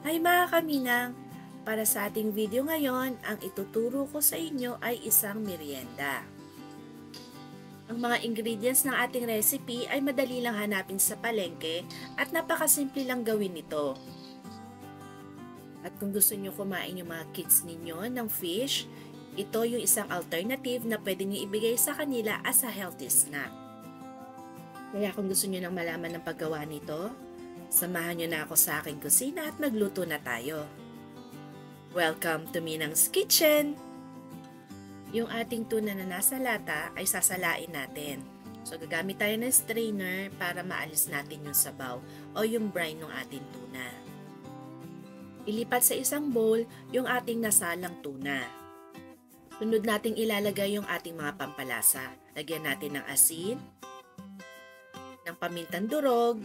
Hi mga kaminang! Para sa ating video ngayon, ang ituturo ko sa inyo ay isang merienda. Ang mga ingredients ng ating recipe ay madali lang hanapin sa palengke at napakasimple lang gawin ito. At kung gusto nyo kumain yung mga kids ninyo ng fish, ito yung isang alternative na pwede nyo ibigay sa kanila as a healthy snack. Kaya kung gusto nyo nang malaman ng paggawa nito, samahan nyo na ako sa aking kusina at magluto na tayo. Welcome to Minang's Kitchen! Yung ating tuna na nasa lata ay sasalain natin. So gagamit tayo ng strainer para maalis natin yung sabaw o yung brine ng ating tuna. Ilipat sa isang bowl yung ating nasalang tuna. Sunod nating ilalagay yung ating mga pampalasa. Lagyan natin ng asin, ng pamintang durog,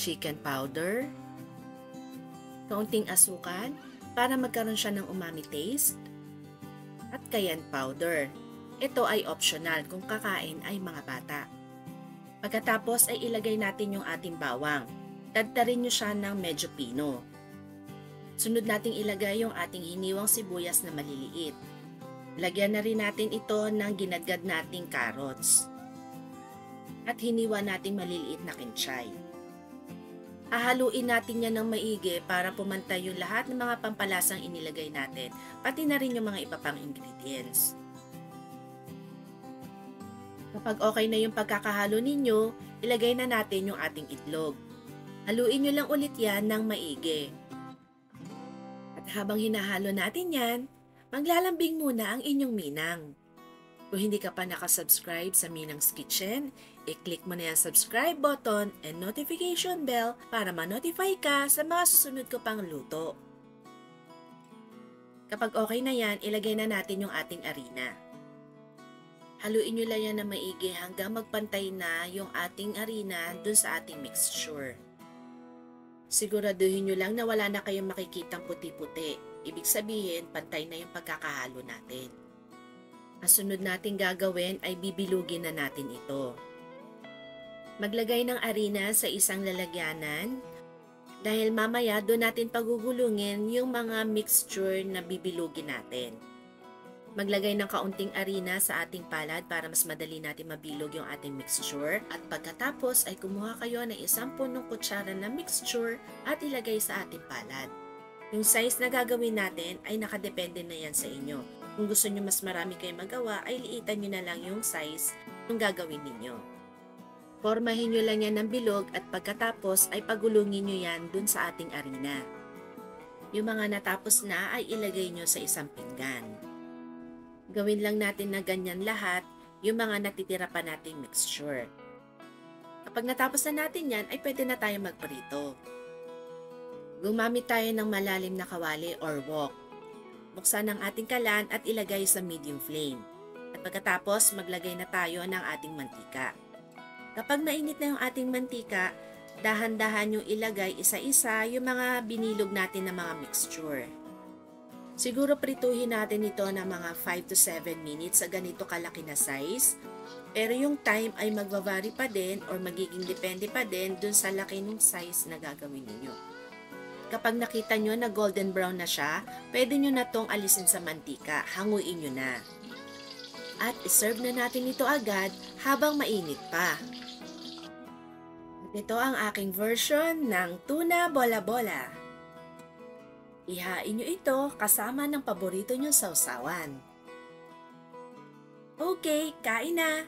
chicken powder, kaunting asukal para magkaroon siya ng umami taste, at cayenne powder. Ito ay optional kung kakain ay mga bata. Pagkatapos ay ilagay natin yung ating bawang. Tadtarin nyo siya ng medyo pino. Sunod nating ilagay yung ating hiniwang sibuyas na maliliit. Lagyan na rin natin ito ng ginadgad nating carrots. At hiniwa nating maliliit na kinchay. Hahaluin natin yan ng maigi para pumantay yung lahat ng mga pampalasang inilagay natin, pati na rin yung mga iba pang ingredients. Kapag okay na yung pagkakahalo ninyo, ilagay na natin yung ating itlog. Haluin nyo lang ulit yan ng maigi. At habang hinahalo natin yan, maglalambing muna ang inyong minang. Kung hindi ka pa nakasubscribe sa Minang's Kitchen, i-click mo na yung subscribe button and notification bell para ma-notify ka sa mga susunod ko pang luto. Kapag okay na yan, ilagay na natin yung ating harina. Haluin nyo lang yan na maigi hanggang magpantay na yung ating harina dun sa ating mixture. Siguraduhin nyo lang na wala na kayong makikitang puti-puti. Ibig sabihin, pantay na yung pagkakahalo natin. Ang sunod nating gagawin ay bibilugin na natin ito. Maglagay ng harina sa isang lalagyanan dahil mamaya doon natin pagugulungin yung mga mixture na bibilugin natin. Maglagay ng kaunting harina sa ating palad para mas madali natin mabilog yung ating mixture at pagkatapos ay kumuha kayo ng isang punong kutsara na mixture at ilagay sa ating palad. Yung size na gagawin natin ay nakadepende na yan sa inyo. Kung gusto nyo mas marami kayong magawa, ay liitan nyo na lang yung size ng gagawin ninyo. Formahin nyo lang yan ng bilog at pagkatapos ay pagulungin nyo yan dun sa ating harina. Yung mga natapos na ay ilagay nyo sa isang pinggan. Gawin lang natin na ganyan lahat yung mga natitira pa nating mixture. Kapag natapos na natin yan, ay pwede na tayo magprito. Gumamit tayo ng malalim na kawali or wok. Buksan ang ating kalan at ilagay sa medium flame. At pagkatapos, maglagay na tayo ng ating mantika. Kapag mainit na yung ating mantika, dahan-dahan yung ilagay isa-isa yung mga binilog natin na mga mixture. Siguro prituhin natin ito ng mga 5 to 7 minutes sa ganito kalaki na size. Pero yung time ay magbavari pa din or magiging depende pa din dun sa laki ng size na gagawin niyo. Kapag nakita nyo na golden brown na siya, pwede nyo na tong alisin sa mantika, hanguin nyo na. At iserve na natin ito agad habang mainit pa. At ito ang aking version ng tuna bola-bola. Ihain nyo ito kasama ng paborito nyong sausawan. Okay, kain na!